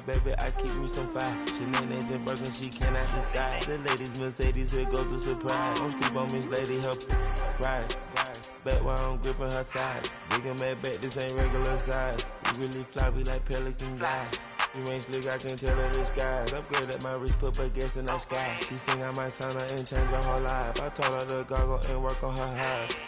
baby, I keep me some fire. Shenanigans and Birkin, she cannot decide. The ladies Mercedes, here goes the surprise. Don't sleep on Miss Lady, help ride. Back while I'm gripping her side. Big and mad back, this ain't regular size. We really fly, we like pelican guys. You ain't slick, I can tell her the skies. Upgrade at my wrist, put her gas in the sky. She think I might sign her and change her whole life. I told her to goggle and work on her highs.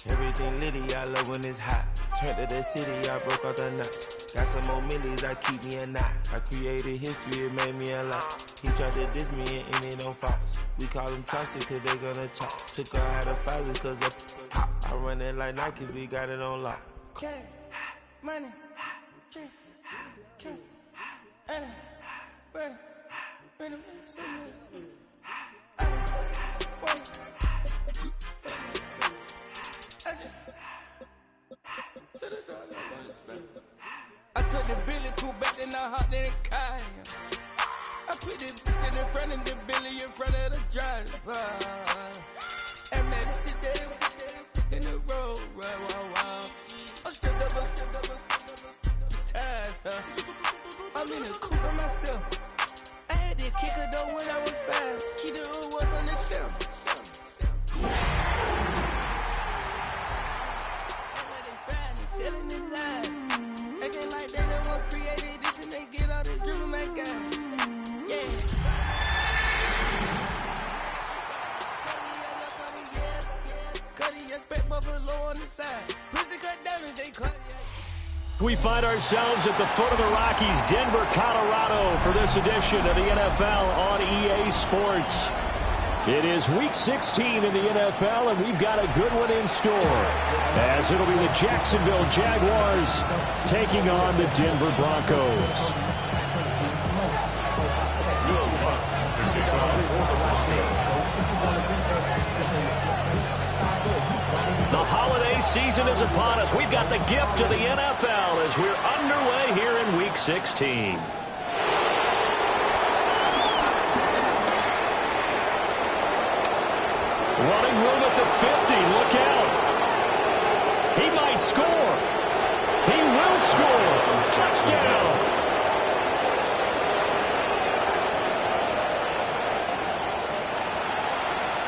Everything litty, I love when it's hot. Turned to the city, I broke out the notch. Got some more millies, I keep me a knot. I created history, it made me a lot. He tried to diss me and it on Fox. We call them Chaucer cause they gonna chop. Took her out of filers cause of hot. I run it like Nike, we got it on lock. Okay, money, okay, Anna, Brandon, I took the Billy cool back, then I hopped in the car. I put the in front of the Billy in front of the driver. And man, sit there in the road, wow. I'm still up, the ties, huh? I'm in the coupe by myself. I had to kick her though when I was 5. Keep the was on the shelf. Telling them lies. Acting like they the one created this and they get all this driven my guys. Yeah. Cuddy, expect Buffalo on the side. Pussy cut damage, they cut. We find ourselves at the foot of the Rockies, Denver, Colorado, for this edition of the NFL on EA Sports. It is Week 16 in the NFL, and we've got a good one in store, as it'll be the Jacksonville Jaguars taking on the Denver Broncos. The holiday season is upon us. We've got the gift of the NFL as we're underway here in Week 16. Running room at the 50. Look out. He might score. He will score. Touchdown.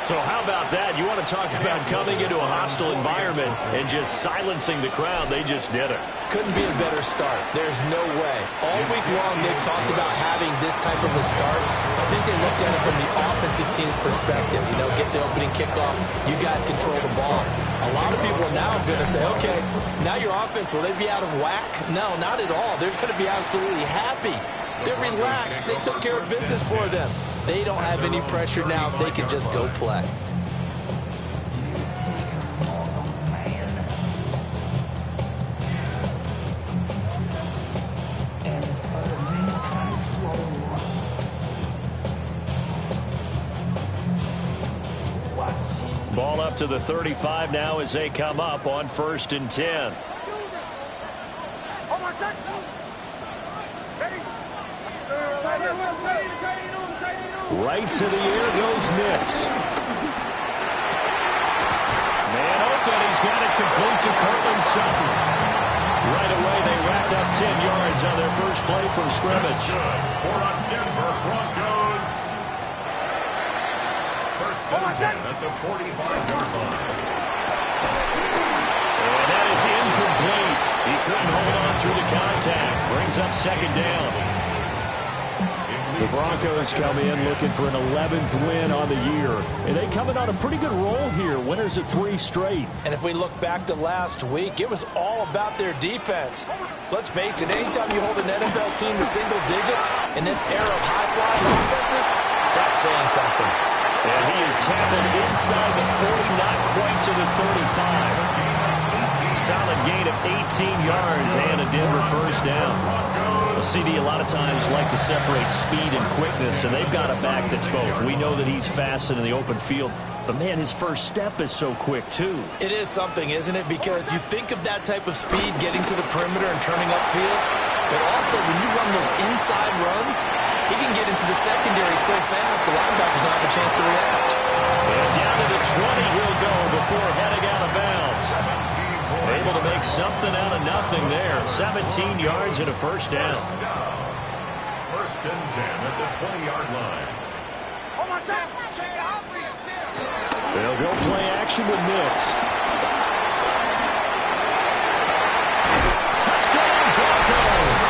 So how about that? You want to talk about coming into a hostile environment and just silencing the crowd. They just did it. Couldn't be a better start. There's no way. All week long, they've talked about having this type of a start. I think they looked at it from the offensive team's perspective. You know, get the opening kickoff. You guys control the ball. A lot of people are now going to say, okay, now your offense, will they be out of whack? No, not at all. They're going to be absolutely happy. They're relaxed. They took care of business for them. They don't have any pressure now. They can just go play. Ball up to the 35 now as they come up on 1st and 10. Right to the air goes Nitz. Man open, he's got it complete to Cortland Sutton. Right away, they racked up 10 yards on their first play from scrimmage. For a Denver Broncos. First and 10 at the 45-yard line. And that is incomplete. He couldn't hold on through the contact. Brings up 2nd down. The Broncos come in looking for an 11th win on the year. And they coming on a pretty good roll here. Winners of 3 straight. And if we look back to last week, it was all about their defense. Let's face it, anytime you hold an NFL team to single digits in this era of high-flying offenses, that's saying something. And he is tackled inside the 40, not quite to the 35. Solid gain of 18 yards and a Denver first down. A CD a lot of times like to separate speed and quickness, and they've got a back that's both. We know that he's fast in the open field, but man, his first step is so quick too. It is something, isn't it? Because you think of that type of speed getting to the perimeter and turning upfield, but also when you run those inside runs, he can get into the secondary so fast the linebackers don't have a chance to react. And down to the 20 he'll go before heading out of bounds. Able to make something out of nothing there. 17 yards and a first down. first and 10 at the 20-yard line. They'll go play action with Nix. Touchdown Broncos!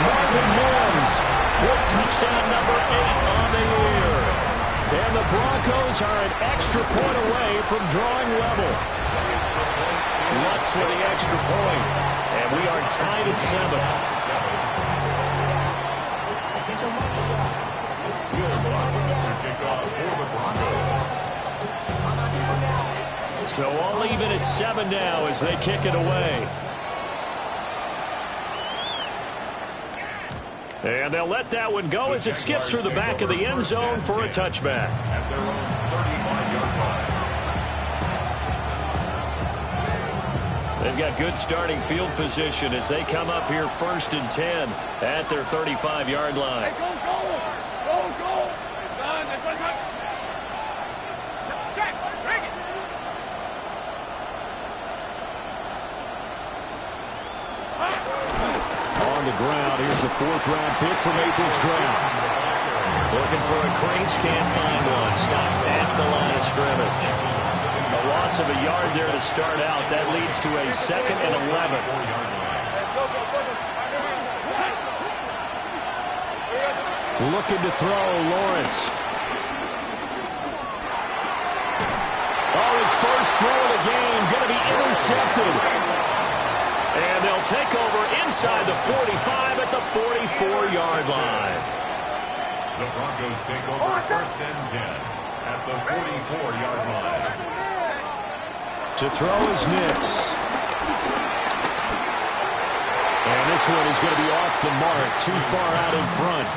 Marvin Mims with touchdown number 8 on the year. And the Broncos are an extra point away from drawing level. Lutz with the extra point. And we are tied at 7. So all even at 7 now as they kick it away. And they'll let that one go as it skips through the back of the end zone for a touchback. At their own 35-yard line. They've got good starting field position as they come up here first and 10 at their 35-yard line. Hey, go, son, that's what I'm check, bring it. On the ground, here's the 4th-round pick from April's draft. Looking for a crease, can't find one. Stopped at the line of scrimmage. A loss of a yard there to start out. That leads to a 2nd and 11. Looking to throw, Lawrence. Oh, his first throw of the game, going to be intercepted. And they'll take over inside the 45 at the 44-yard line. The Broncos take over first and 10 at the 44-yard line. To throw is Nix. And this one is going to be off the mark, too far out in front.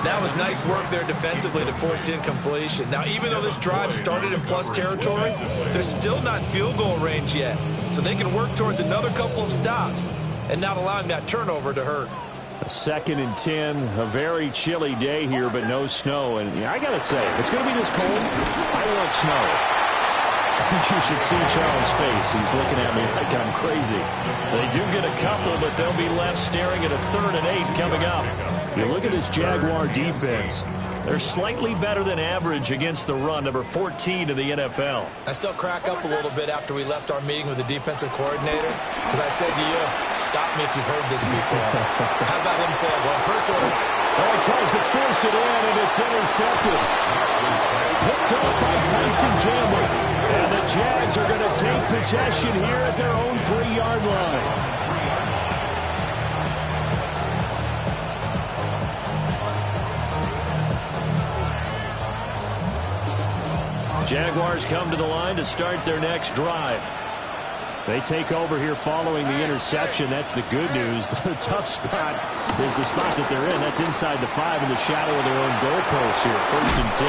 That was nice work there defensively to force the incompletion. Now, even though this drive started in plus territory, they're still not in field goal range yet. So they can work towards another couple of stops and not allowing that turnover to hurt. A 2nd and 10, a very chilly day here, but no snow. And I got to say, if it's going to be this cold, I want snow. You should see Charles' face. He's looking at me like I'm crazy. They do get a couple, but they'll be left staring at a 3rd and 8 coming up. You look at this Jaguar defense. They're slightly better than average against the run, number 14 in the NFL. I still crack up a little bit after we left our meeting with the defensive coordinator, because I said to you, stop me if you've heard this before. How about him saying, well, first order. Oh, he tries to force it in, and it's intercepted. Picked up by Tyson Campbell. And the Jags are going to take possession here at their own 3-yard line. Jaguars come to the line to start their next drive. They take over here following the interception. That's the good news. The tough spot is the spot that they're in. That's inside the 5 in the shadow of their own goalpost here. 1st and 10.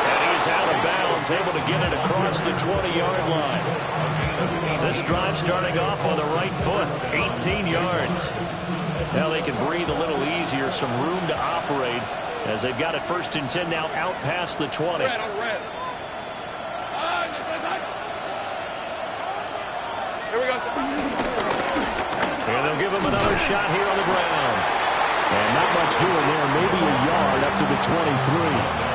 And he's out of bounds, able to get it across the 20-yard line. This drive starting off on the right foot, 18 yards. Now they can breathe a little easier, some room to operate as they've got it 1st and 10 now out past the 20. Here we go. And they'll give him another shot here on the ground. And not much doing there, maybe a yard up to the 23.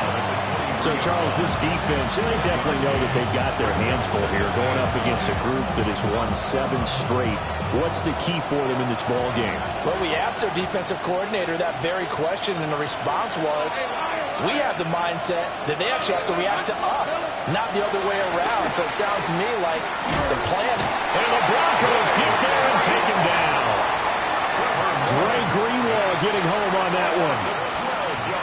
So, Charles, this defense, they definitely know that they've got their hands full here going up against a group that has won 7 straight. What's the key for them in this ball game? Well, we asked their defensive coordinator that very question, and the response was, we have the mindset that they actually have to react to us, not the other way around. So it sounds to me like the plan. And the Broncos get there and take him down. Dre Greenlaw getting home on that one.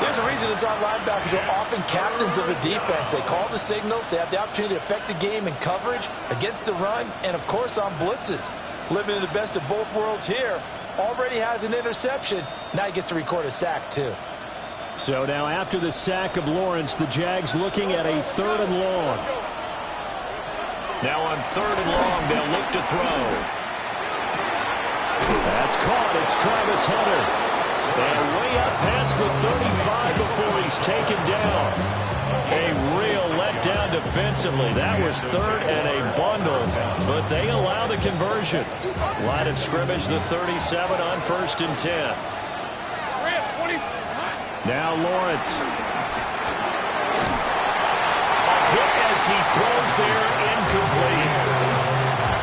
There's a reason it's on linebackers are often captains of a defense. They call the signals. They have the opportunity to affect the game in coverage, against the run, and, of course, on blitzes. Living in the best of both worlds here. Already has an interception. Now he gets to record a sack, too. So now after the sack of Lawrence, the Jags looking at a 3rd and long. Now on 3rd and long, they'll look to throw. That's caught. It's Travis Hunter. And way up past the 35 before he's taken down. A real letdown defensively. That was third and a bundle, but they allow the conversion. Line of scrimmage, the 37 on 1st and 10. Now Lawrence. A hit as he throws there, incomplete.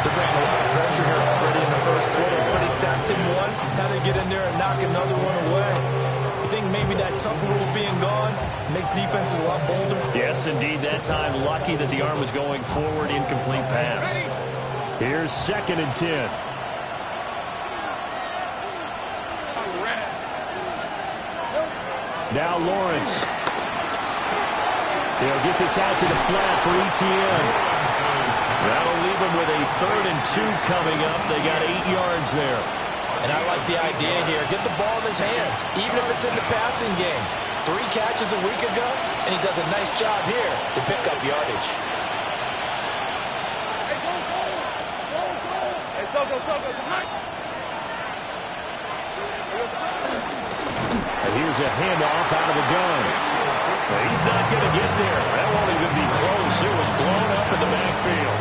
They're bringing a lot of pressure here already in the first quarter. Already sacked him once. How to get in there and knock another one away. I think maybe that tough rule being gone makes defenses a lot bolder. Yes, indeed. That time, lucky that the arm was going forward. Incomplete pass. Here's 2nd and 10. Now Lawrence. He'll get this out to the flat for ETN. That'll leave him with a 3rd and 2 coming up. They got 8 yards there. And I like the idea here. Get the ball in his hands, even if it's in the passing game. 3 catches a week ago, and he does a nice job here to pick up yardage. And here's a handoff out of the gun. But he's not going to get there. That won't even be close. It was blown up in the backfield.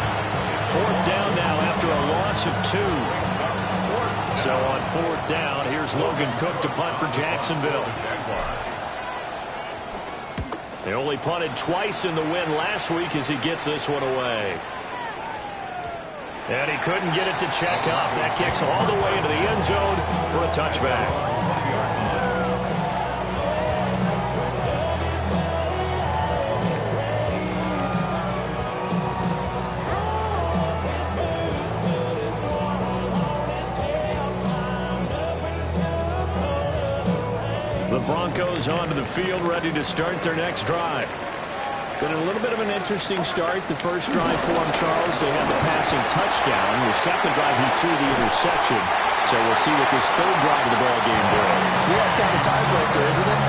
4th down now after a loss of 2. So on 4th down, here's Logan Cook to punt for Jacksonville. They only punted twice in the win last week as he gets this one away. And he couldn't get it to check up. That kicks all the way into the end zone for a touchback. The Broncos onto the field, ready to start their next drive. Been a little bit of an interesting start. The first drive for him, Charles, they had the passing touchdown. The second drive, he threw the interception. So we'll see what this 3rd drive of the ball game brings. Yeah, it's kind of a tiebreaker, isn't it?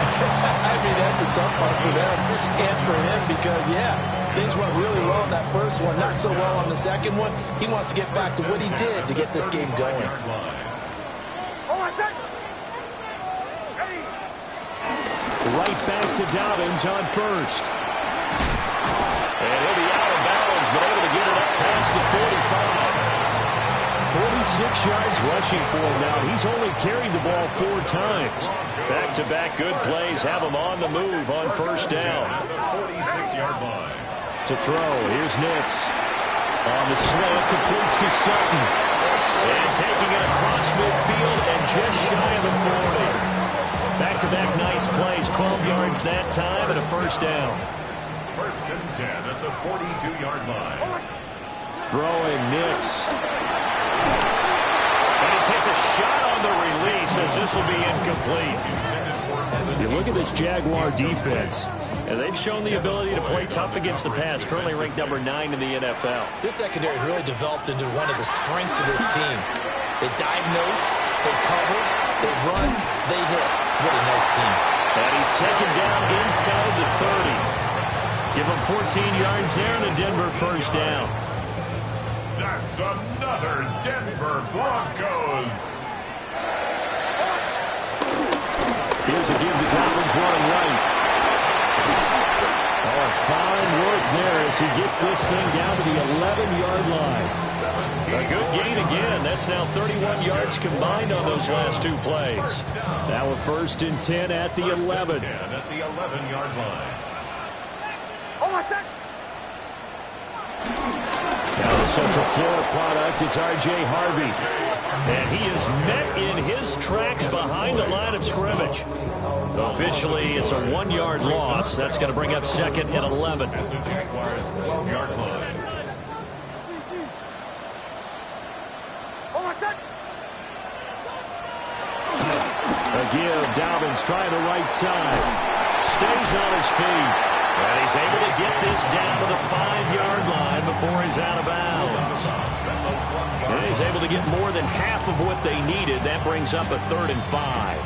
I mean, that's a tough one for them and for him because, yeah, things went really well in that first one, not so well on the second one. He wants to get back to what he did to get this game going. Right back to Dobbins on 1st. And he'll be out of bounds, but able to get it up past the 45. 46 yards rushing for him now. He's only carried the ball 4 times. Back-to-back good plays have him on the move on 1st down. 46-yard line. To throw, here's Nix. On the slant, completes to Sutton. And taking it across midfield and just shy of the 40. Back-to-back nice plays, 12 yards that time and a 1st down. 1st and 10 at the 42-yard line. Throwing Nix. And he takes a shot on the release as this will be incomplete. You look at this Jaguar defense, and they've shown the ability to play tough against the pass, currently ranked number 9 in the NFL. This secondary has really developed into one of the strengths of this team. They diagnose, they cover, they run, they hit. What a nice team. And he's taken down inside the 30. Give him 14 yards there and a Denver 1st down. That's another Denver Broncos. Here's a give to Dobbins running right. Oh, fine work there as he gets this thing down to the 11-yard line. A good gain again. That's now 31 yards combined on those last 2 plays. Now a 1st and 10 at the 11. 10 at the 11-yard line. Now the Central Florida product, it's R.J. Harvey. And he is met in his tracks behind the line of scrimmage. Officially, it's a 1-yard loss. That's going to bring up 2nd and 11. At the Jaguars' 12-yard line. A give, Dobbins trying the right side. Stays on his feet. And he's able to get this down to the 5-yard line before he's out of bounds. And he's able to get more than half of what they needed. That brings up a 3rd and 5.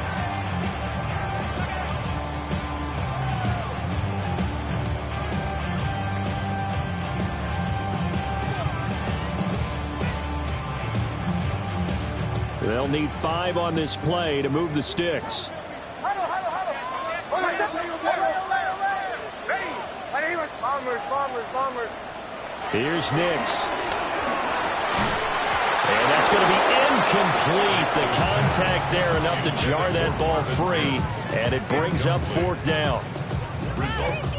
They'll need 5 on this play to move the sticks. Here's Nix. And that's going to be incomplete. The contact there enough to jar that ball free, and it brings up 4th down.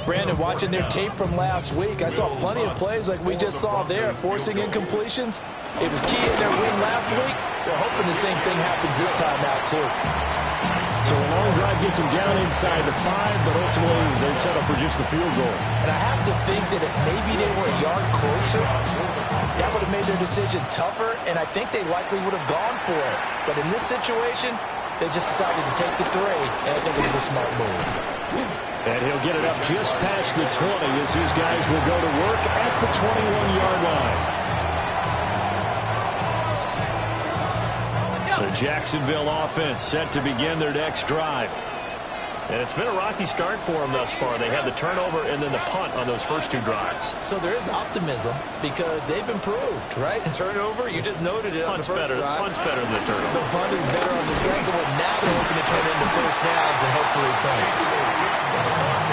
Brandon, watching their tape from last week, I saw plenty of plays like we just saw there, forcing incompletions. It was key in their win last week. They're hoping the same thing happens this time out, too. So a long drive gets them down inside the 5, but ultimately they settle for just the field goal. And I have to think that if maybe they were a yard closer, that would have made their decision tougher, and I think they likely would have gone for it. But in this situation, they just decided to take the 3, and I think it was a smart move. And he'll get it up just past the 20 as these guys will go to work at the 21-yard line. The Jacksonville offense set to begin their next drive. And it's been a rocky start for them thus far. They had the turnover and then the punt on those first 2 drives. So there is optimism because they've improved, right? Turnover, you just noted it on the first drive. Punt's better than the turnover. The punt is better on the second one. Now they're looking to turn it into first downs and hopefully points.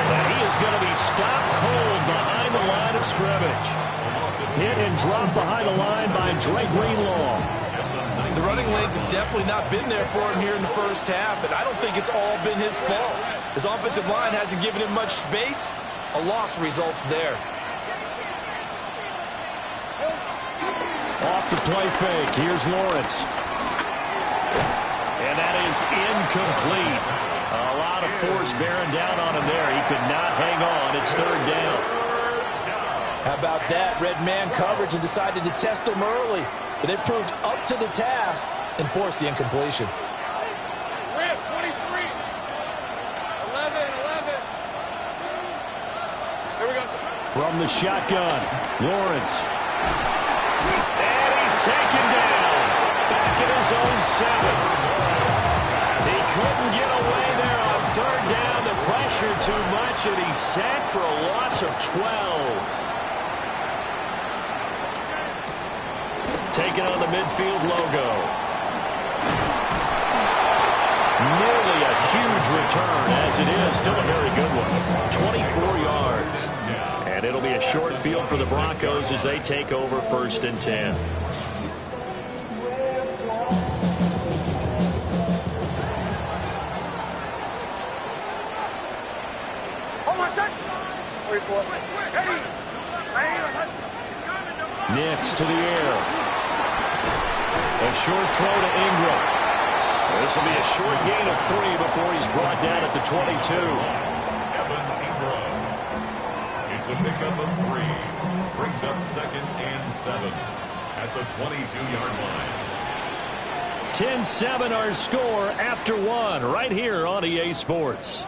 And he is going to be stopped cold behind the line of scrimmage. Hit and dropped behind the line by Drake Greenlaw. The running lanes have definitely not been there for him here in the first half, and I don't think it's all been his fault. His offensive line hasn't given him much space. A loss results there. Off the play fake, here's Lawrence. And that is incomplete. A lot of force bearing down on him there. He could not hang on. It's 3rd down. How about that? Red man coverage and decided to test him early. But it proved up to the task and forced the incompletion. 23. 11. Here we go. From the shotgun, Lawrence. And he's taken down. Back at his own 7. He couldn't get away there on 3rd down. The pressure too much, and he's sacked for a loss of 12. Taking on the midfield logo. Nearly a huge return, as it is. Still a very good one. 24 yards. And it'll be a short field for the Broncos as they take over 1st and 10. Nix to the air. A short throw to Ingram. This will be a short gain of 3 before he's brought down at the 22. Evan Ingram. It's a pickup of 3. Brings up 2nd and 7 at the 22-yard line. 10-7 our score after 1 right here on EA Sports.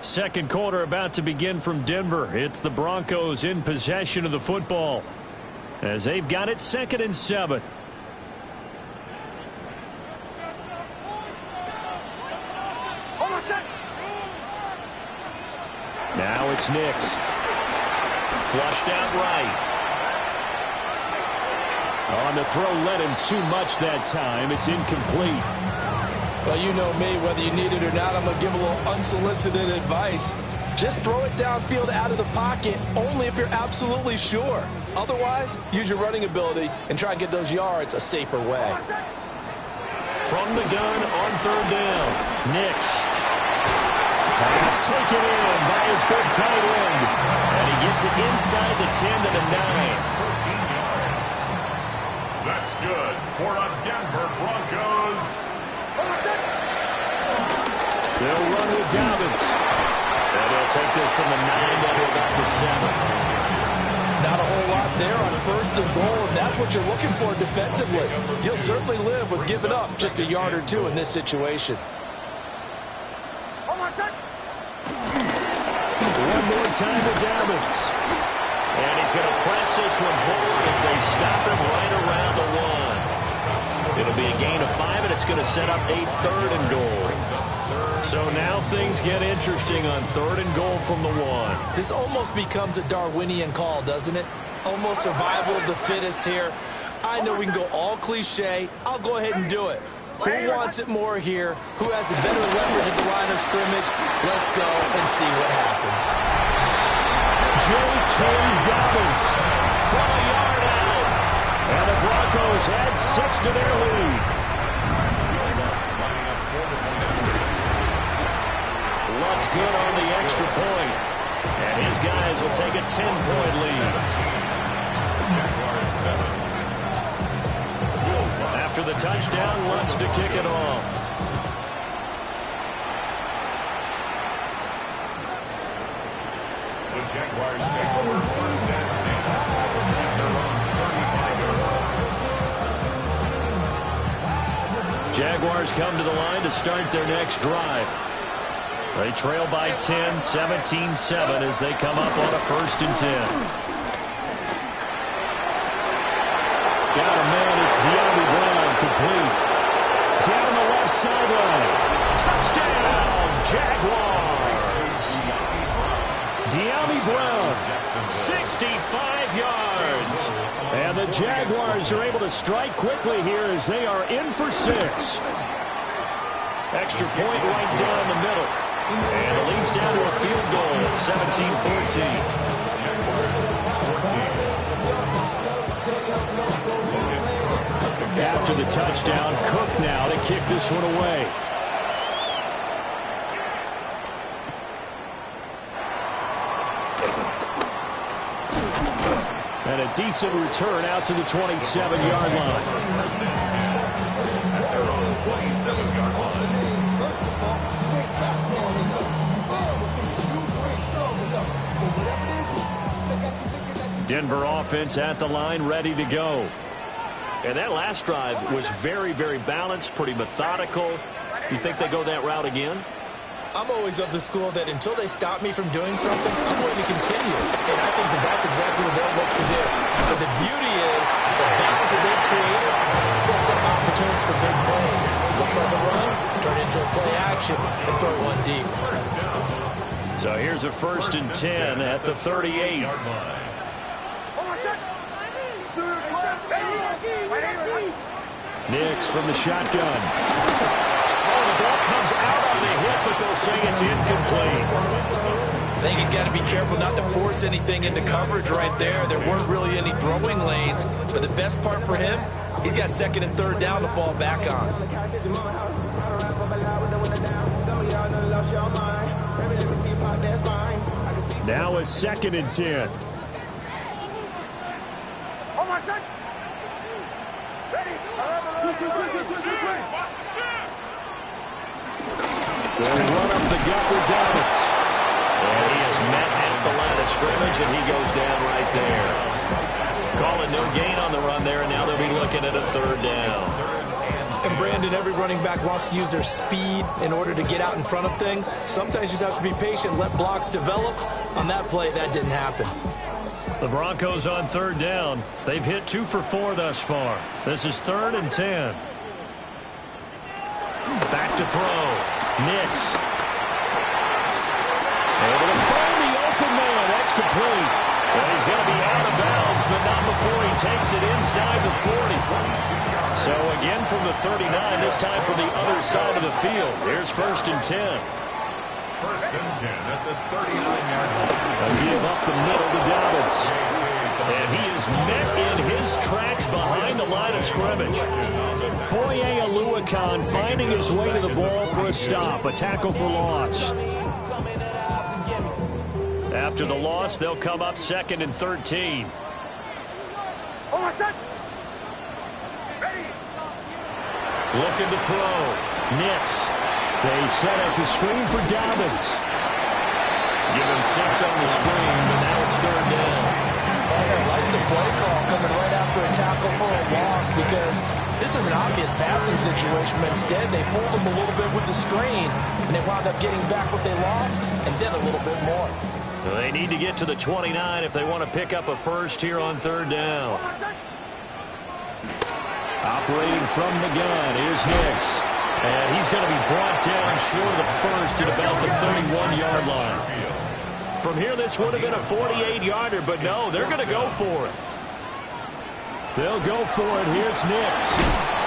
Second quarter about to begin from Denver. It's the Broncos in possession of the football as they've got it 2nd and 7. Now it's Nix. Flushed out right. On the throw, led him too much that time. It's incomplete. Well, you know me, whether you need it or not, I'm going to give a little unsolicited advice. Just throw it downfield out of the pocket, only if you're absolutely sure. Otherwise, use your running ability and try and get those yards a safer way. From the gun on 3rd down, Nix. Pass taken in by his big tight end. And he gets it inside the 10 to the 9. 13 yards. That's good for a Denver Broncos. They'll run with Dobbins. And they'll take this from the 9 down to about the 7. Not a whole lot there on 1st and goal, and that's what you're looking for defensively. You'll certainly live with giving up just a yard or 2 in this situation. One more time to Dobbins. And he's going to press this one forward as they stop him right around the 1. It'll be a gain of 5, and it's going to set up a 3rd and goal. So now things get interesting on 3rd and goal from the 1. This almost becomes a Darwinian call, doesn't it? Almost survival of the fittest here. I know we can go all cliche. I'll go ahead and do it. Who wants it more here? Who has the better leverage at the line of scrimmage? Let's go and see what happens. J.K. Dobbins from a yard out. And the Broncos add 6 to their lead. Lutt's good on the extra point. And his guys will take a 10-point lead. After the touchdown, Lutt's to kick it off. The Jaguars take over first and 10. Jaguars come to the line to start their next drive. They trail by 10, 17-7 as they come up on a 1st and 10. Got a man, it's De'Ami Brown, complete. Down the left sideline. Touchdown, Jaguars. De'Ami Brown, 65 yards. And the Jaguars are able to strike quickly here as they are in for 6. Extra point right down the middle. And it leads down to a field goal at 17-14. After the touchdown, Cook now to kick this one away. And a decent return out to the 27-yard line. At their own 27-yard line. Denver offense at the line, ready to go. And that last drive was very, very balanced, pretty methodical. You think they go that route again? I'm always of the school that until they stop me from doing something, I'm going to continue. And I think that that's exactly what they'll look to do. But the beauty is the balance that they've created sets up opportunities for big plays. Looks like a run, turn it into a play action, and throw one deep. So here's a 1st and 10 at the 38. Nix from the shotgun. Oh, the ball comes out on the hit, but they'll say it's incomplete. I think he's got to be careful not to force anything into coverage right there. There weren't really any throwing lanes, but the best part for him, he's got 2nd and 3rd down to fall back on. Now a 2nd and 10. They run up the gut with Dobbins. And he is met at the line of scrimmage, and he goes down right there. Calling no gain on the run there, and now they'll be looking at a 3rd down. And Brandon, every running back wants to use their speed in order to get out in front of things. Sometimes you just have to be patient, let blocks develop. On that play, that didn't happen. The Broncos on 3rd down. They've hit 2 for 4 thus far. This is 3rd and 10. Back to throw. Nix. Able to find the open man. That's complete. Well, he's going to be out of bounds, but not before he takes it inside the 40. So again from the 39, this time from the other side of the field. Here's 1st and 10. 1st and 10 at the 39-yard line. A give up the middle to Dobbins. And he is met in his tracks behind the line of scrimmage. Foye Oluokun finding his way to the ball for a stop. A tackle for loss. After the loss, they'll come up 2nd and 13. Looking to throw. Nix. They set up the screen for Dobbins. Given 6 on the screen, but now it's 3rd down. I like the play call coming right after a tackle for a loss because this is an obvious passing situation, but instead they pulled them a little bit with the screen, and they wound up getting back what they lost and then a little bit more. They need to get to the 29 if they want to pick up a 1st here on 3rd down. Operating from the gun, here's Nix. And he's going to be brought down short of the 1st at about the 31-yard line. From here, this would have been a 48-yarder, but no, they're going to go for it. They'll go for it. Here's Nix.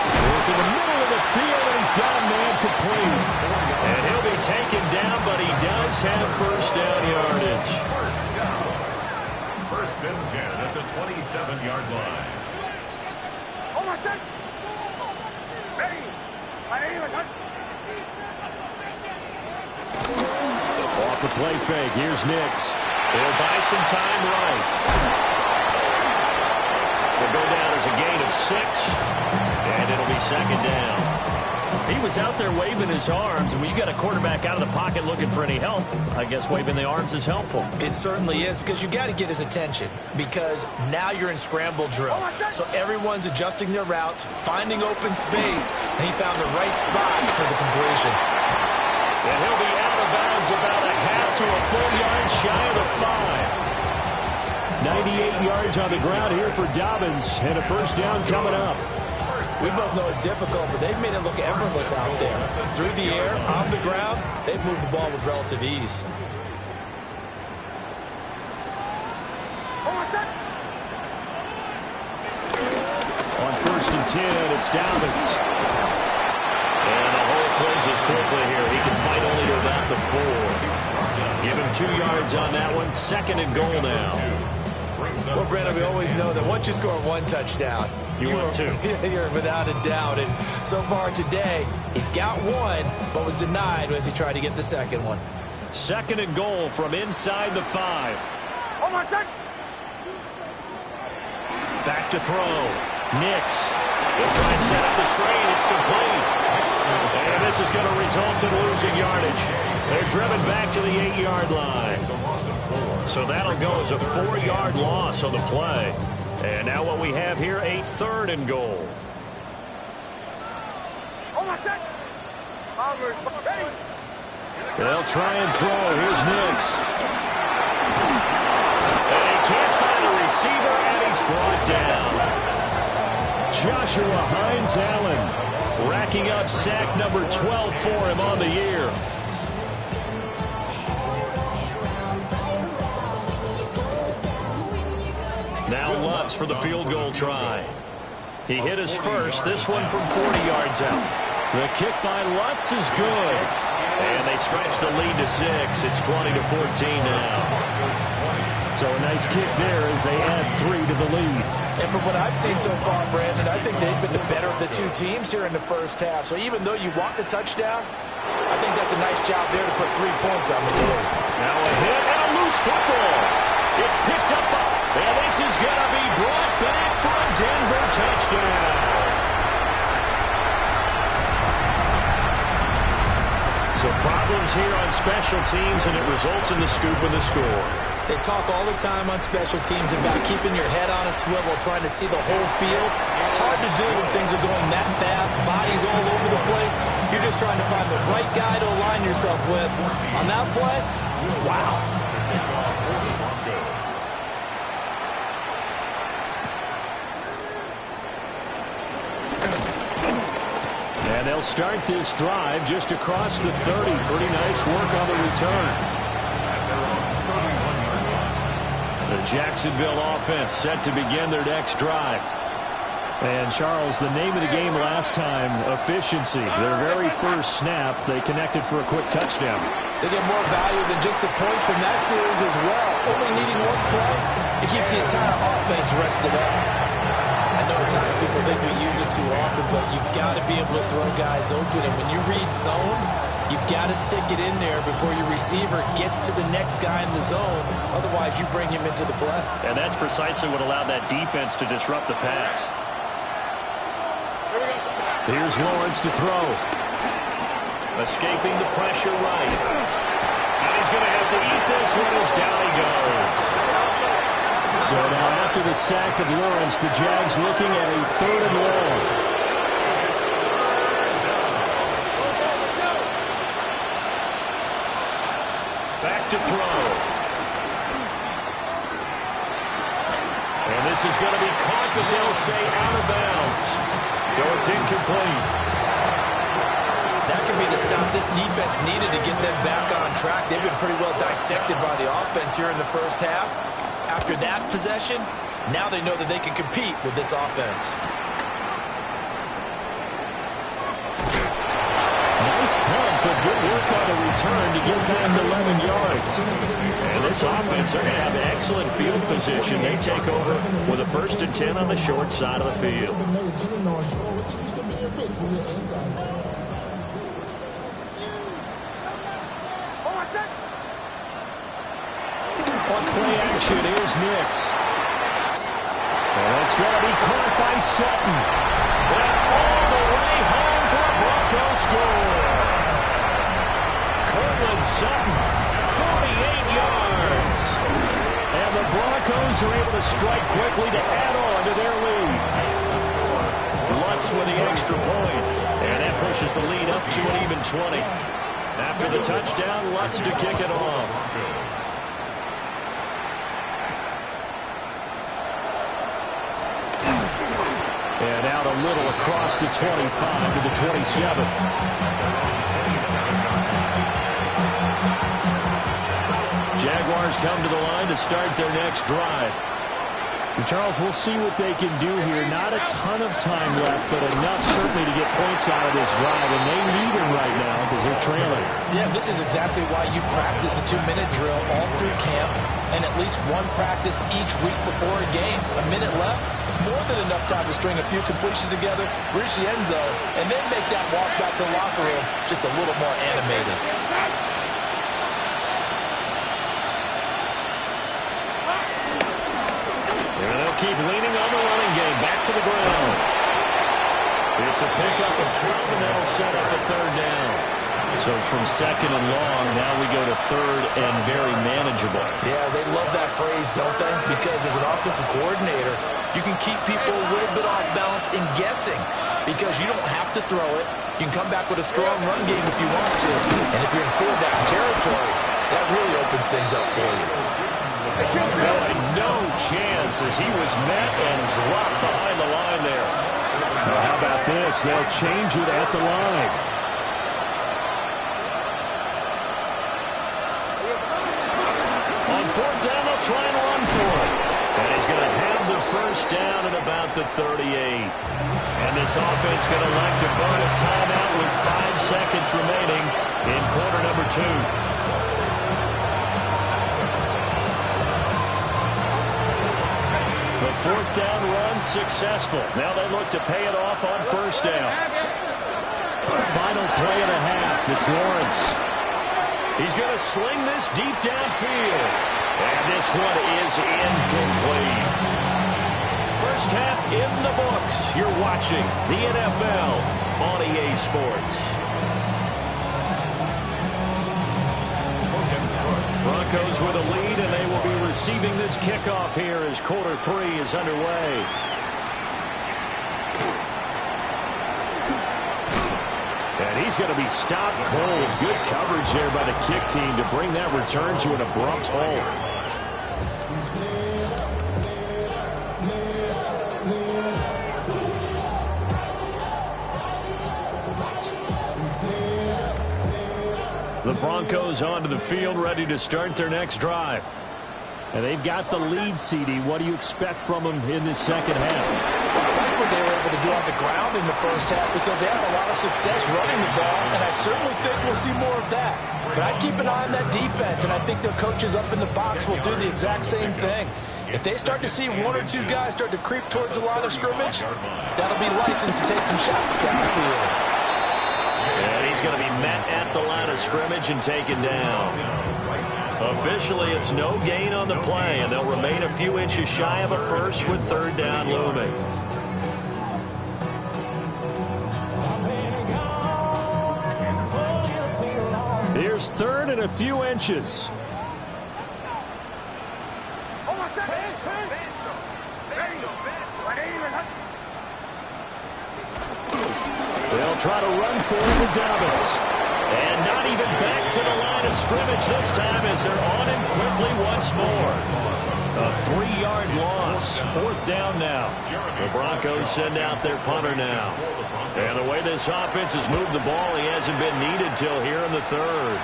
Work in the middle of the field, and he's got a man complete. And he'll be taken down, but he does have first down yardage. First down. First and 10 at the 27-yard line. Off the play fake. Here's Nix. He'll buy some time right. Will go down as a gain of 6, and it'll be second down. He was out there waving his arms, and when you got a quarterback out of the pocket looking for any help, I guess waving the arms is helpful. It certainly is, because you got to get his attention, because now you're in scramble drill. So everyone's adjusting their routes, finding open space, and he found the right spot for the completion. And he'll be out of bounds about a half to a full yard shy of the 5. 98 yards on the ground here for Dobbins, and a first down coming up. We both know it's difficult, but they've made it look effortless out there. Through the air, on the ground, they've moved the ball with relative ease. On first and 10, it's Dobbins. And the hole closes quickly here. He can fight only to about the 4. Give him 2 yards on that one. Second and goal now. Well, Brandon, we always know that once you score 1 touchdown, you're without a doubt. And so far today, he's got 1, but was denied as he tried to get the second one. Second and goal from inside the 5. Back to throw. Nix. He'll try and set up the screen. It's complete. And this is going to result in losing yardage. They're driven back to the 8-yard line. So that'll go as a 4-yard loss on the play. And now what we have here, a third and goal. They'll try and throw. Here's Nix. And he can't find a receiver, and he's brought down. Joshua Hines-Allen racking up sack number 12 for him on the year. Now Lutz for the field goal try. He hit his first, this one from 40 yards out. The kick by Lutz is good. And they stretch the lead to 6. It's 20-14 now. So a nice kick there as they add 3 to the lead. And from what I've seen so far, Brandon, I think they've been the better of the 2 teams here in the first half. So even though you want the touchdown, I think that's a nice job there to put 3 points on the board. Now a hit and a loose football. It's picked up, and this is going to be brought back for a Denver touchdown. So problems here on special teams, and it results in the scoop and the score. They talk all the time on special teams about keeping your head on a swivel, trying to see the whole field. Hard to do when things are going that fast, bodies all over the place. You're just trying to find the right guy to align yourself with. On that play, wow. And they'll start this drive just across the 30. Pretty nice work on the return. The Jacksonville offense set to begin their next drive. And, Charles, the name of the game last time, efficiency. Their very first snap, they connected for a quick touchdown. They get more value than just the points from that series as well. Only needing 1 play, it keeps the entire offense rested up. I know at times people think we use it too often, but you've got to be able to throw guys open. And when you read zone, you've got to stick it in there before your receiver gets to the next guy in the zone. Otherwise, you bring him into the play. And that's precisely what allowed that defense to disrupt the pass. Here's Lawrence to throw. Escaping the pressure right. And he's going to have to eat this one as down he goes. So now after the sack of Lawrence, the Jags looking at a 3rd and long. Back to throw. And this is going to be caught, but they'll say out of bounds. So it's incomplete. That could be the stop this defense needed to get them back on track. They've been pretty well dissected by the offense here in the first half. After that possession, now they know that they can compete with this offense. but good work on the return to get back 11 yards. And this offense, they're going to have excellent field position. They take over with a 1st and 10 on the short side of the field. On play action, here's Nix. And it's going to be caught by Sutton. And all the way home for a Broncos score. Cortland Sutton, 48 yards. And the Broncos are able to strike quickly to add on to their lead. Lutz with the extra point. And that pushes the lead up to an even 20. After the touchdown, Lutz to kick it off. And out a little across the 25 to the 27. Jaguars come to the line to start their next drive. And Charles, we'll see what they can do here. Not a ton of time left, but enough certainly to get points out of this drive. And they need them right now because they're trailing. Yeah, this is exactly why you practice a 2-minute drill all through camp and at least one practice each week before a game. A minute left, more than enough time to string a few completions together, reach the end zone, and then make that walk back to the locker room just a little more animated. And they'll keep leaning on the running game. Back to the ground. It's a pickup of 12, and that'll set up a 3rd down. So from 2nd and long, now we go to 3rd and very manageable. Yeah, they love that phrase, don't they? Because as an offensive coordinator, you can keep people a little bit off balance and guessing because you don't have to throw it. You can come back with a strong run game if you want to. And if you're in 4-down territory, that really opens things up for you. No chance as he was met and dropped behind the line there. Now, how about this? They'll change it at the line. On 4th down, they'll try and run for it. And he's going to have the 1st down at about the 38. And this offense going to elect to burn a timeout with 5 seconds remaining in quarter number 2. The 4th down run successful. Now they look to pay it off on 1st down. Final play of the half. It's Lawrence. He's going to sling this deep downfield. And this one is incomplete. First half in the books. You're watching the NFL on EA Sports. Broncos with a lead, and they will be receiving this kickoff here as quarter 3 is underway. And he's going to be stopped cold. Good coverage there by the kick team to bring that return to an abrupt halt. The Broncos onto the field, ready to start their next drive. And they've got the lead, CD. What do you expect from them in this second half? I like what they were able to do on the ground in the first half because they had a lot of success running the ball, and I certainly think we'll see more of that. But I'd keep an eye on that defense, and I think their coaches up in the box will do the exact same thing. If they start to see 1 or 2 guys start to creep towards the line of scrimmage, that'll be license to take some shots downfield. And he's going to be met at the line of scrimmage and taken down. Officially, it's no gain on the play, and they'll remain a few inches shy of a first with 3rd down looming. Here's 3rd and a few inches. They'll try to run for it with Dobbins. And not even back to the line of scrimmage this time as they're on him quickly once more. A 3-yard loss. 4th down now. The Broncos send out their punter now. And the way this offense has moved the ball, he hasn't been needed till here in the 3rd.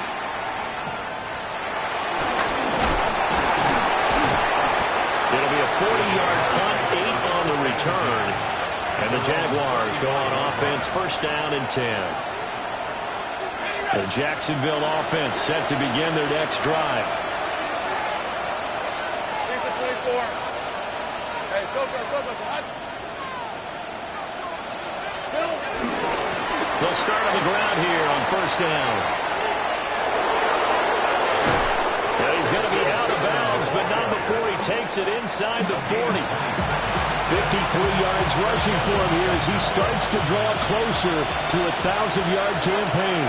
It'll be a 40-yard punt, 8 on the return. And the Jaguars go on offense, 1st down and 10. The Jacksonville offense set to begin their next drive. They'll start on the ground here on first down. And he's going to be out of bounds, but not before he takes it inside the 40. 53 yards rushing for him here as he starts to draw closer to a 1,000-yard campaign.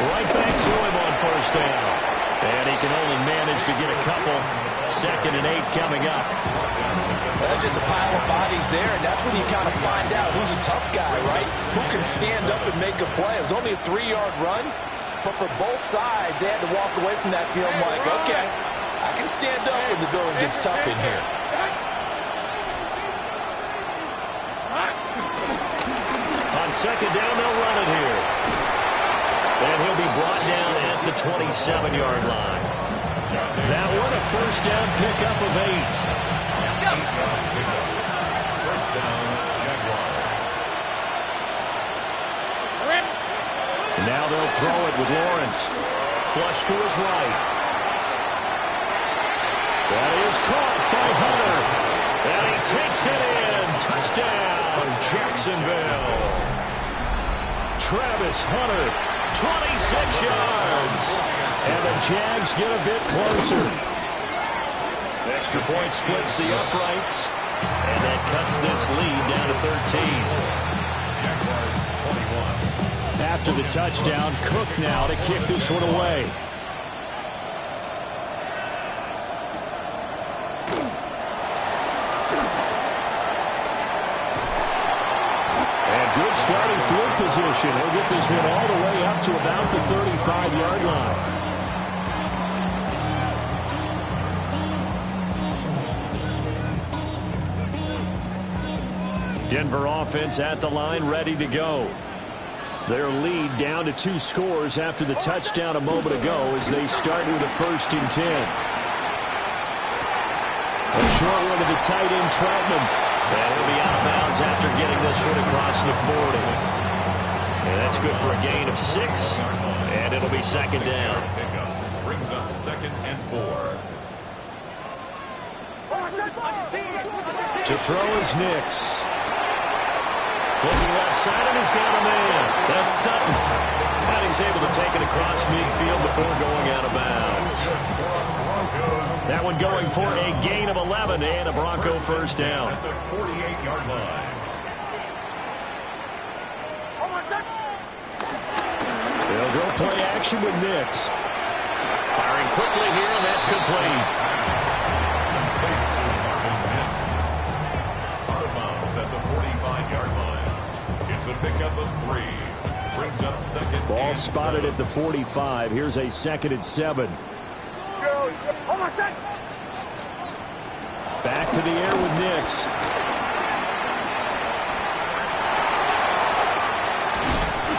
Right back to him on first down. And he can only manage to get a couple. 2nd and 8 coming up. That's just a pile of bodies there, and that's when you kind of find out who's a tough guy, right? Who can stand up and make a play. It was only a 3-yard run, but for both sides, they had to walk away from that feeling like, okay, I can stand up when the going gets tough in here. On 2nd down, they'll run it here. And he'll be brought down at the 27-yard line. That one a first down pickup of 8. First down, Jaguars. Now they'll throw it with Lawrence. Flush to his right. That is caught by Hunter. And he takes it in. Touchdown, Jacksonville. Travis Hunter, 26 yards. And the Jags get a bit closer. Extra point splits the uprights. And that cuts this lead down to 13. After the touchdown, Cook now to kick this one away. And good starting field position. He'll get this one all the way up to about the 35-yard line. Denver offense at the line, ready to go. Their lead down to 2 scores after the touchdown a moment ago as they start with a 1st and 10. A short one to the tight end, Troutman. And he'll be out of bounds after getting this one across the 40. And that's good for a gain of 6. And it'll be 2nd down. Brings up 2nd and 4. To throw is Nix. Looking left side, and he's got a man. That's Sutton. And he's able to take it across midfield before going out of bounds. That one going for a gain of 11 and a Bronco first down. At the 48-yard line. They'll go play action with Nix. Firing quickly here, and that's complete. Out of bounds at the 45-yard line. It's a pickup of 3. Brings up 2nd. Ball spotted at the 45. Here's a 2nd and 7. Back to the air with Nix.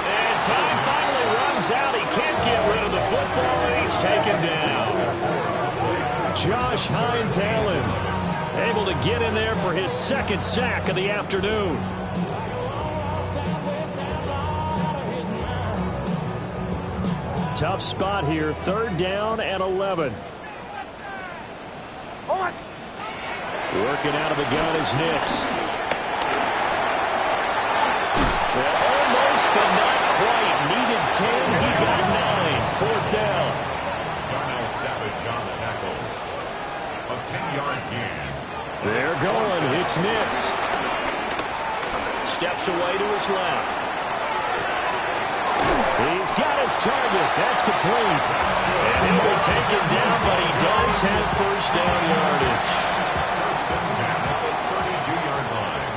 And time finally runs out. He can't get rid of the football, and he's taken down. Josh Hines-Allen able to get in there for his 2nd sack of the afternoon. Tough spot here. 3rd down and 11. Working out of the gun is Nix. Almost, but not quite. Needed 10. He got 9. 4th down. Darnell Savage on the tackle. A 10-yard gain. They're going. It's Nix. Steps away to his left. He's got his target. That's complete. And he'll be taken down, but he does have first down yardage. First and 10 at the 32-yard line.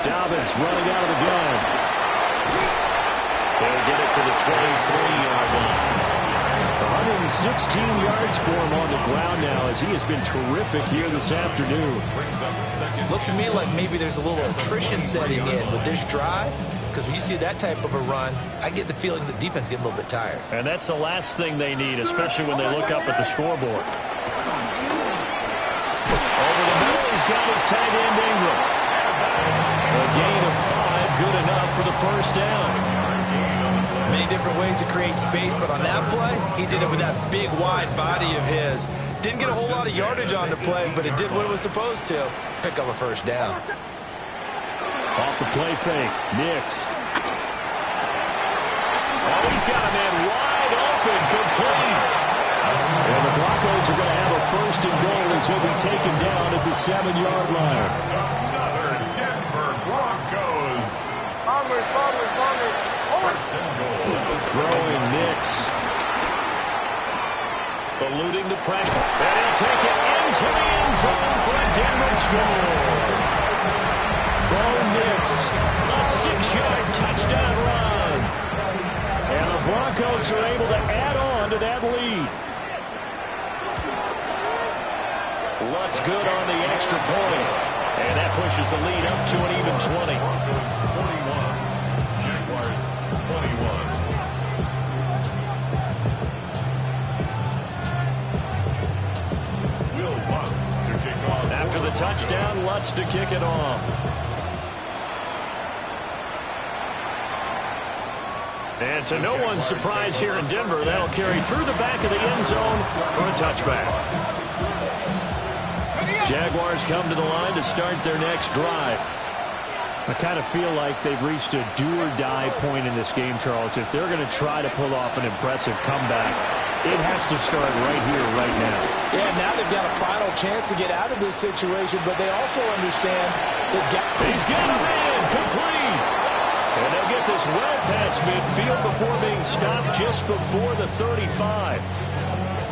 Dobbins running out of the gun. They'll get it to the 23-yard line. 116 yards for him on the ground now as he has been terrific here this afternoon. Brings up 2nd. Looks to me like maybe there's a little attrition setting in with this drive. because when you see that type of a run, I get the feeling the defense getting a little bit tired. And that's the last thing they need, especially when they look up at the scoreboard. Over the middle, he's got his tight end Ingram. A gain of 5, good enough for the first down. Many different ways to create space, but on that play, he did it with that big, wide body of his. Didn't get a whole lot of yardage on the play, but it did what it was supposed to. Pick up a first down. Off the play fake, Nix. Oh, he's got a man wide open, complete. And the Broncos are going to have a first and goal as he'll be taken down at the 7-yard line. Another Denver Broncos. Bombers. First and goal. Throwing Nix. Eluding the pressure. And he'll take it into the end zone for a Denver score. Bo Nix, a 6-yard touchdown run. And the Broncos are able to add on to that lead. What's good on the extra point? And that pushes the lead up to an even 20. Broncos 41. Jaguars 21. Will Lutz to kick off. After the touchdown, Lutz to kick it off. And to no one's surprise here in Denver, that'll carry through the back of the end zone for a touchback. Jaguars come to the line to start their next drive. I kind of feel like they've reached a do-or-die point in this game, Charles. If they're going to try to pull off an impressive comeback, it has to start right here, right now. Yeah, now they've got a final chance to get out of this situation, but they also understand that he's got a man complete. And they'll get this well past midfield before being stopped just before the 35.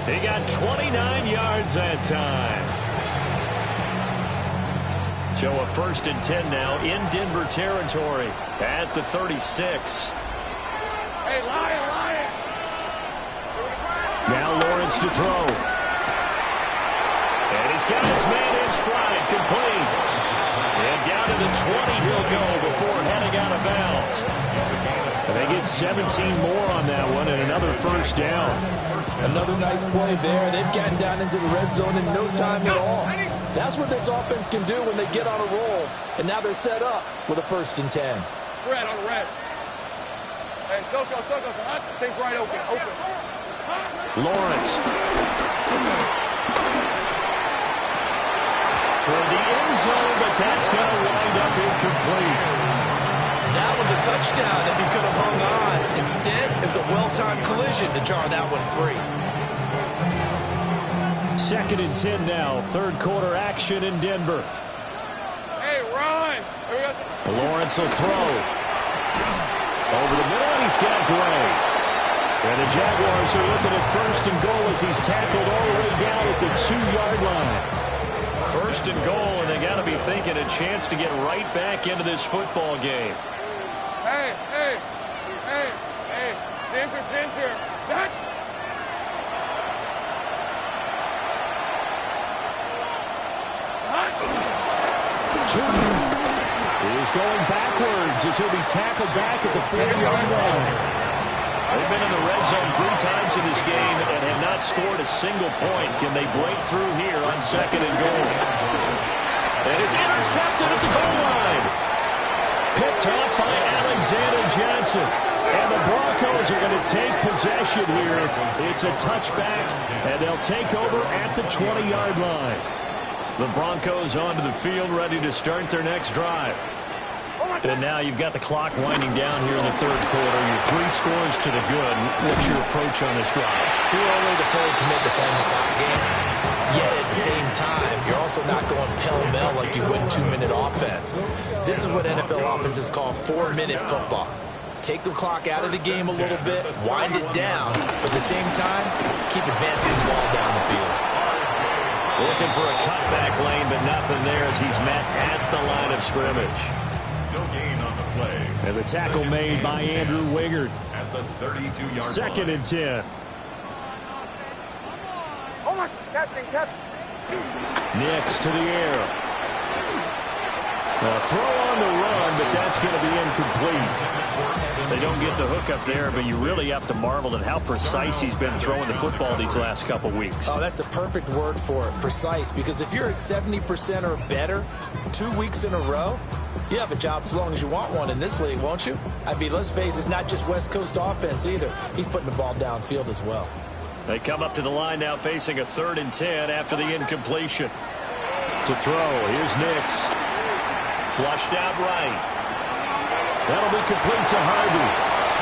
They got 29 yards that time. So a first and 10 now in Denver territory at the 36. Hey, Lion! Now Lawrence to throw. And he's got his man in stride, complete. And down to the 20 he'll go before heading out of bounds. And they get 17 more on that one and another first down. Another nice play there. They've gotten down into the red zone in no time at all. That's what this offense can do when they get on a roll. And now they're set up with a first and 10. Red on red. Hey, Soko. Take right open. Lawrence. Toward the end zone, but that's going to wind up incomplete. That was a touchdown if he could have hung on. Instead, it was a well-timed collision to jar that one free. Second and 10 now. Third quarter action in Denver. Hey, run! Lawrence will throw. Over the middle, and he's got Gray. And the Jaguars are looking at first and goal as he's tackled all the way down at the 2-yard line. First and goal, and they got to be thinking a chance to get right back into this football game. Hey! Center! That! Is going backwards as he'll be tackled back at the 4-yard line. They've been in the red zone 3 times in this game and have not scored a single point. Can they break through here on second and goal? And it's intercepted at the goal line. Picked off by Alexander Johnson. And the Broncos are going to take possession here. It's a touchback, and they'll take over at the 20-yard line. The Broncos onto the field, ready to start their next drive. And now you've got the clock winding down here in the third quarter. You're 3 scores to the good. What's your approach on this drive? Too early to fully commit to playing the clock game. Yet at the same time, you're also not going pell-mell like you would in 2-minute offense. This is what NFL offenses call 4-minute football. Take the clock out of the game a little bit, wind it down, but at the same time, keep advancing the ball down the field. Looking for a cutback lane, but nothing there as he's met at the line of scrimmage. No gain on the play. And the tackle made by Andrew Wingard. At the 32-yard line. Second and 10. Almost testing. Nix to the air. Throw on the run, but that's going to be incomplete. They don't get the hook up there, but you really have to marvel at how precise he's been throwing the football these last couple weeks. Oh, that's the perfect word for it, precise. Because if you're at 70% or better 2 weeks in a row, you have a job as long as you want one in this league, won't you? I mean, let's face it, it's not just West Coast offense either. He's putting the ball downfield as well. They come up to the line now facing a 3rd and 10 after the incompletion. To throw, here's Nix. Flushed out right. That'll be complete to Harvey.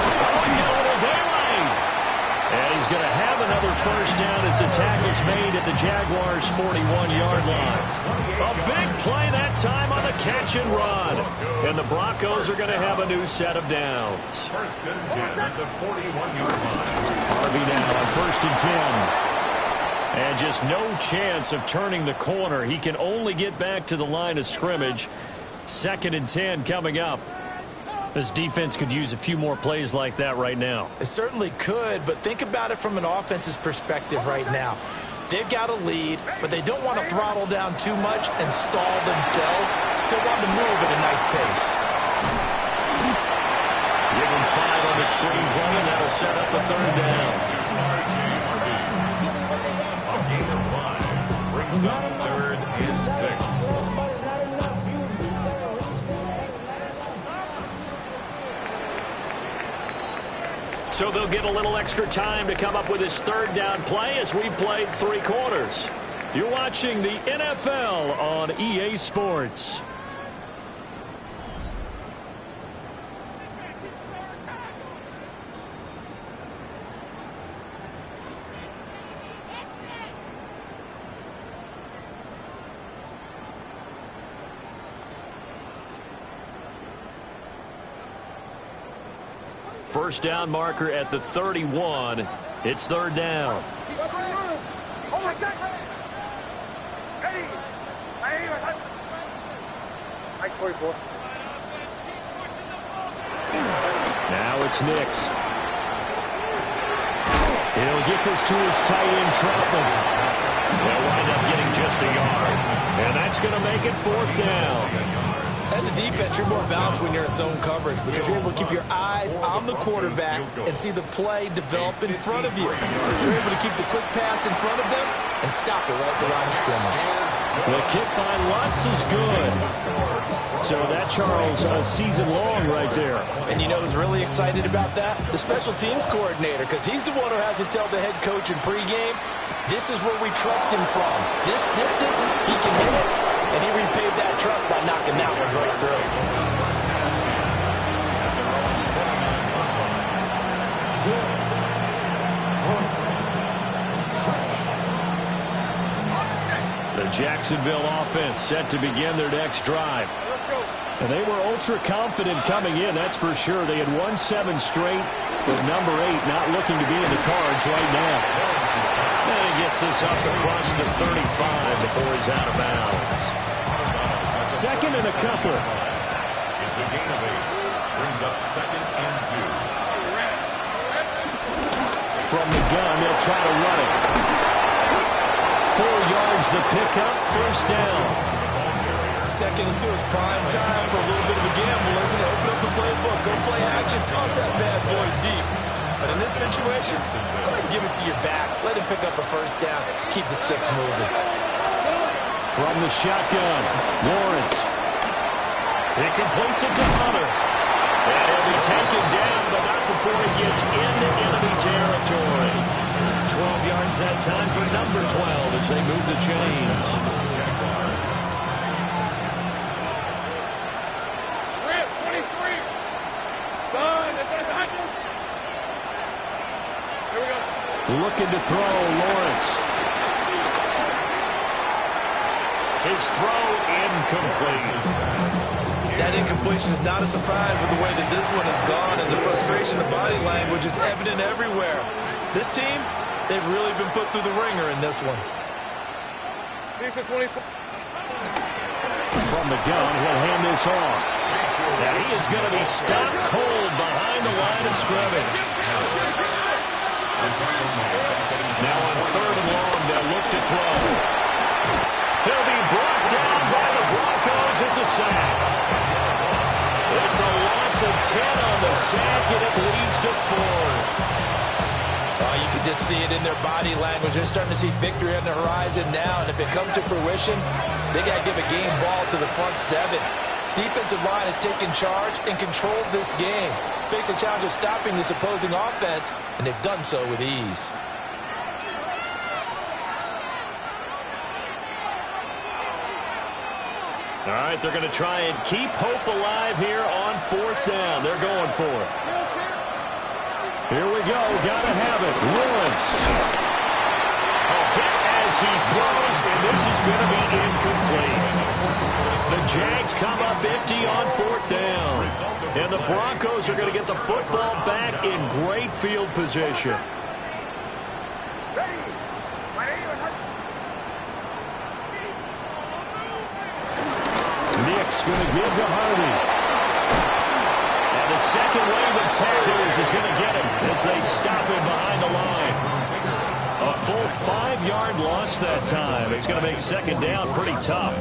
Oh, he's got a little daylight. And he's going to have another first down as the tackle's made at the Jaguars' 41-yard line. A big play that time on the catch and run. And the Broncos are going to have a new set of downs. First and 10 at the 41-yard line. Harvey now on 1st and 10. And just no chance of turning the corner. He can only get back to the line of scrimmage. 2nd and 10 coming up. This defense could use a few more plays like that right now. It certainly could, but think about it from an offense's perspective right now. They've got a lead, but they don't want to throttle down too much and stall themselves. Still want to move at a nice pace. Give him 5 on the screen play, and that'll set up a 3rd down. A gain of 5 brings up 3rd and 6. So they'll get a little extra time to come up with his 3rd down play as we played 3 quarters. You're watching the NFL on EA Sports. First down marker at the 31. It's 3rd down. Now it's Nix. He'll get this to his tight end, Troutman. They'll wind up getting just a yard. And that's going to make it 4th down. As a defense, you're more balanced when you're in zone coverage because you're able to keep your eyes on the quarterback and see the play develop in front of you. You're able to keep the quick pass in front of them and stop it right at the line of scrimmage. The kick by Lutz is good. So that, Charles, season long right there. And you know who's really excited about that? The special teams coordinator, because he's the one who has to tell the head coach in pregame, this is where we trust him from. This distance, he can hit it. And he repaid that trust by knocking that one right through. The Jacksonville offense set to begin their next drive. And they were ultra confident coming in, that's for sure. They had won 7 straight, with number 8 not looking to be in the cards right now. And he gets this up across the 35 before he's out of bounds. 2nd and a couple. It's a gain of 8. Brings up 2nd and 2. From the gun, they'll try to run it. 4 yards the pickup, 1st down. 2nd and 2 is prime time for a little bit of a gamble, isn't it? Open up the playbook, go play action, toss that bad boy deep. But in this situation, go ahead and give it to your back. Let him pick up a 1st down. Keep the sticks moving. From the shotgun, Lawrence. He completes it to Hunter. And he'll be taken down, but not before he gets into enemy territory. 12 yards that time for number 12 as they move the chains. Looking to throw, Lawrence. His throw incomplete. That incompletion is not a surprise with the way that this one has gone, and the frustration of body language is evident everywhere. This team, they've really been put through the ringer in this one. From the gun, he'll hand this off. And he is going to be stopped cold behind the line of scrimmage. Now on 3rd and long, they'll look to throw. He'll be brought down by the Broncos. It's a sack. of 10 on the sack, and it leads to 4th. Oh, you can just see it in their body language. They're starting to see victory on the horizon now, and if it comes to fruition, they got to give a game ball to the front 7. Defensive line has taken charge and controlled this game. Face a challenge of stopping this opposing offense, and they've done so with ease. All right, they're going to try and keep hope alive here on 4th down. They're going for it. Here we go. Got to have it. Lawrence. A hit as he throws, and this is going to be incomplete. The Jags come up empty on 4th down. And the Broncos are going to get the football back in great field position. Nick's going to give to Harvey. And the second wave of tacklers is going to get him as they stop him behind the line. A full 5-yard loss that time. It's going to make 2nd down pretty tough.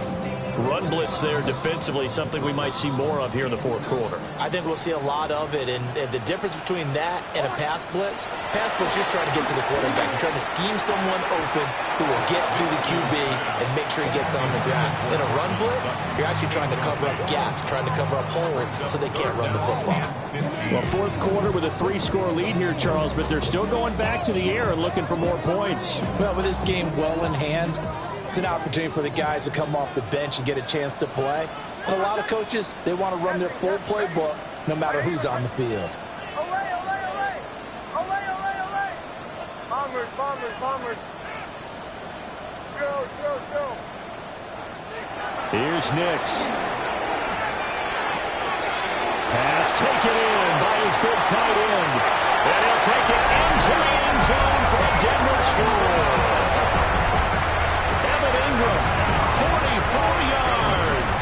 Run blitz there defensively, something we might see more of here in the 4th quarter. I think we'll see a lot of it, and the difference between that and a pass blitz, you're trying to get to the quarterback. You're trying to scheme someone open who will get to the QB and make sure he gets on the ground. In a run blitz, you're actually trying to cover up gaps, trying to cover up holes so they can't run the football. Well, 4th quarter with a 3-score lead here, Charles, but they're still going back to the air and looking for more points. Well, with this game well in hand, it's an opportunity for the guys to come off the bench and get a chance to play. And a lot of coaches, they want to run their full playbook no matter who's on the field. Bombers. Chill. Here's Nix. Pass taken in by his big tight end. And he'll take it into the end zone for a Denver score. 44 yards.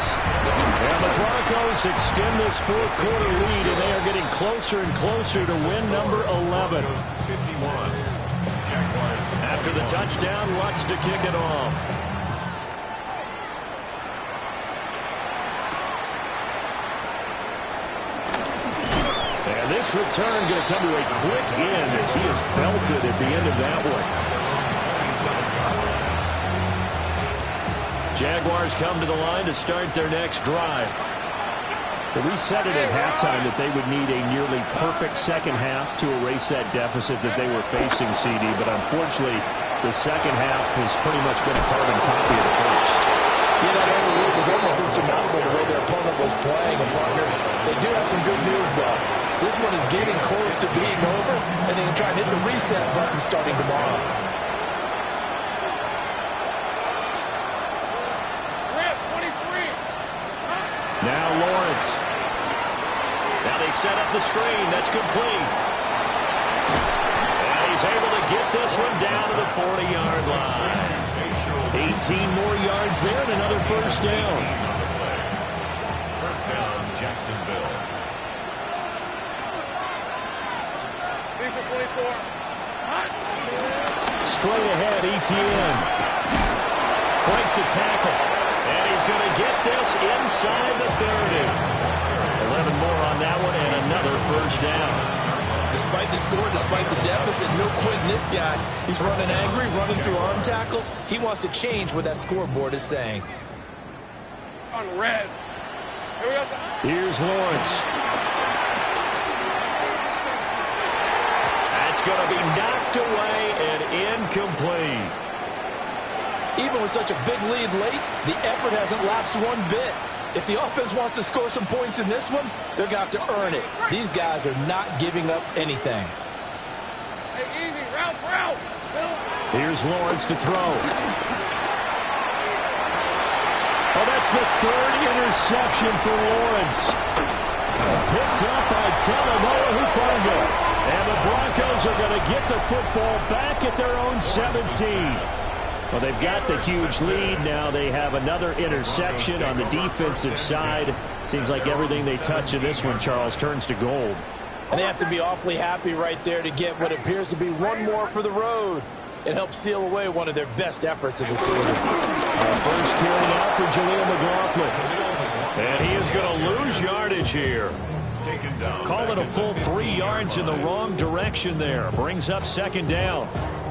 And the Broncos extend this 4th quarter lead, and they are getting closer and closer to win number 11. After the touchdown, Lutz to kick it off. And this return going to come to a quick end as he is belted at the end of that one. Jaguars come to the line to start their next drive. But we said it at halftime that they would need a nearly perfect second half to erase that deficit that they were facing, CD. But unfortunately, the second half has pretty much been a carbon copy of the first. Yeah, that early lead was almost insurmountable the way their opponent was playing. And partner, they do have some good news, though. This one is getting close to being over, and they can try and hit the reset button starting tomorrow. Now Lawrence. Now they set up the screen. That's complete. And he's able to get this one down to the 40-yard line. 18 more yards there and another first down. First down, Jacksonville. These are 24. Straight ahead, ETN. Breaks a tackle. And he's going to get this inside the 30. 11 more on that one and another first down. Despite the score, despite the deficit, no quitting this guy. He's running angry, running through arm tackles. He wants to change what that scoreboard is saying. On red. Here we go. Here's Lawrence. That's going to be knocked away and incomplete. Even with such a big lead late, the effort hasn't lapsed one bit. If the offense wants to score some points in this one, they're going to have to earn it. These guys are not giving up anything. Hey, easy. Route. Here's Lawrence to throw. Oh, that's the 3rd interception for Lawrence. Picked up by Talanoa Hufanga. And the Broncos are going to get the football back at their own 17. Well, they've got the huge lead. Now they have another interception on the defensive side. Seems like everything they touch in this one, Charles, turns to gold. And they have to be awfully happy right there to get what appears to be one more for the road. It helps seal away one of their best efforts of the season. First carry out for Jaleel McLaughlin. And he is going to lose yardage here. taken down. Call it a full 3 yards in the wrong direction there. Brings up second down.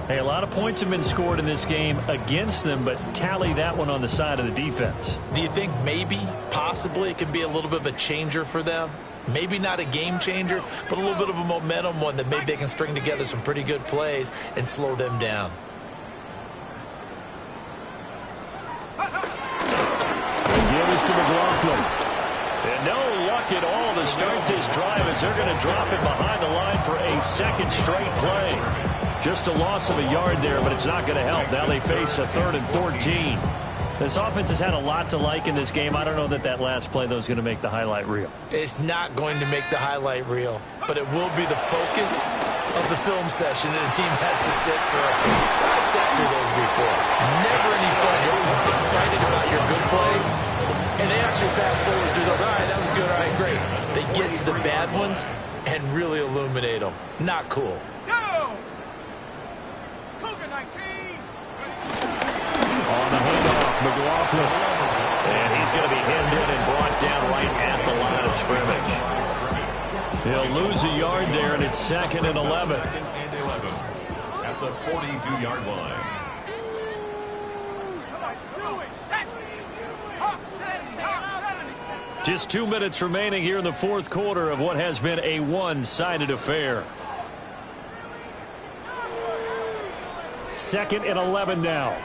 Hey, a lot of points have been scored in this game against them, but tally that one on the side of the defense. Do you think maybe, possibly, it can be a little bit of a changer for them? Maybe not a game changer, but a little bit of a momentum one that maybe they can string together some pretty good plays and slow them down. Give us to McLaughlin. And no luck at all to start this drive as they're going to drop it behind the line for a second straight play. Just a loss of a yard there, but it's not going to help. Now they face a 3rd and 14. This offense has had a lot to like in this game. I don't know that last play, though, is going to make the highlight reel. It's not going to make the highlight reel, but it will be the focus of the film session that the team has to sit through. I've sat through those before. Never any fun. You're always excited about your good plays, and they actually fast forward through those. All right, that was good. All right, great. They get to the bad ones and really illuminate them. Not cool. On the handoff, McLaughlin. And he's going to be hemmed in and brought down right at the line of scrimmage. He'll lose a yard there, and it's 2nd and 11. 2nd and 11 at the 42-yard line. Just 2 minutes remaining here in the 4th quarter of what has been a one-sided affair. 2nd and 11 now.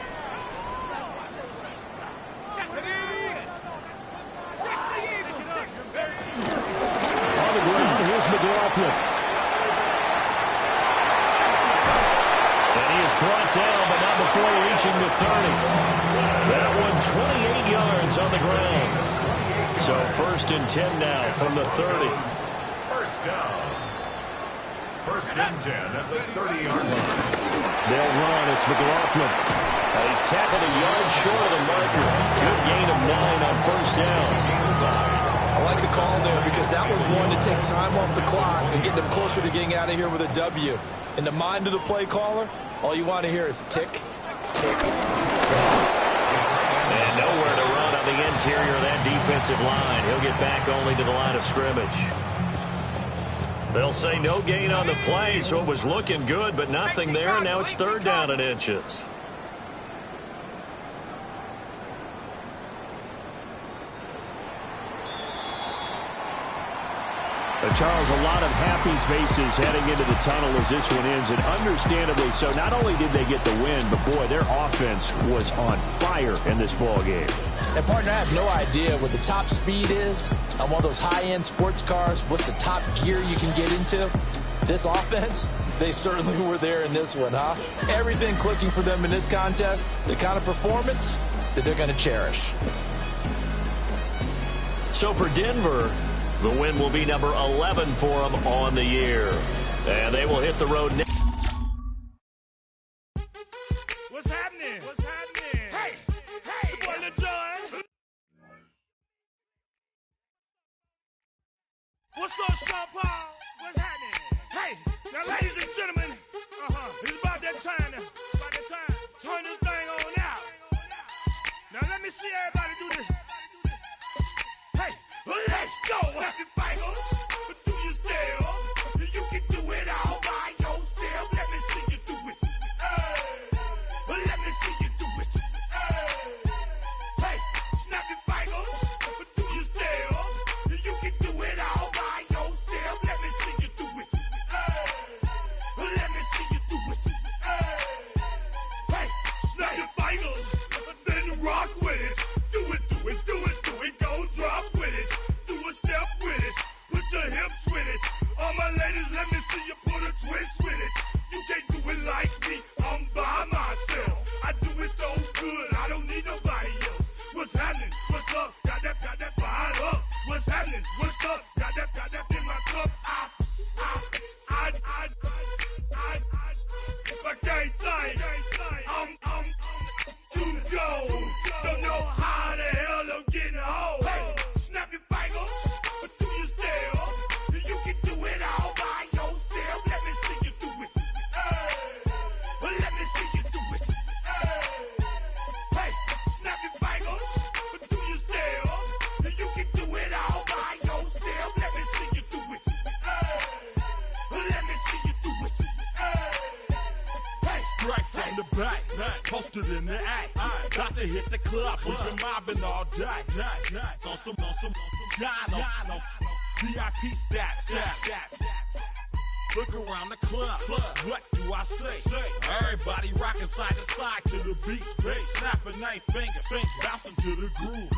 On the ground, here's McLaughlin. And he is brought down, but not before reaching the 30. That one 28 yards on the ground. So 1st and 10 now from the 30. First down. 1st and 10 at the 30-yard line. They'll run. It's McLaughlin. He's tackled a yard short of the marker. Good gain of 9 on 1st down. I like the call there because that was one to take time off the clock and get them closer to getting out of here with a W. In the mind of the play caller, all you want to hear is tick, tick, tick. And nowhere to run on the interior of that defensive line. He'll get back only to the line of scrimmage. They'll say no gain on the play, so it was looking good, but nothing there. Now it's 3rd down and inches. Charles, a lot of happy faces heading into the tunnel as this one ends, and understandably so. Not only did they get the win, but, boy, their offense was on fire in this ball game. And, partner, I have no idea what the top speed is on one of those high-end sports cars. What's the top gear you can get into? This offense, they certainly were there in this one, huh? Everything clicking for them in this contest, the kind of performance that they're going to cherish. So for Denver, the win will be number 11 for them on the year. And they will hit the road next. What's happening? What's happening? Hey, it's your boy Lil Jon. What's up, Sean Paul? What's happening? Hey, now ladies and gentlemen, it's about that time to turn this thing on out. Now let me see everybody do this. Hey, let's go. Happy fighters, but do you still? You can do it all by yourself. in the back, posted in the act. Got to hit the club, we've been mobbing all day. On some Jono, VIP stats. Look around the club, what do I say? Everybody rocking side to side to the beat. Snapping 9 fingers, bouncing to the groove.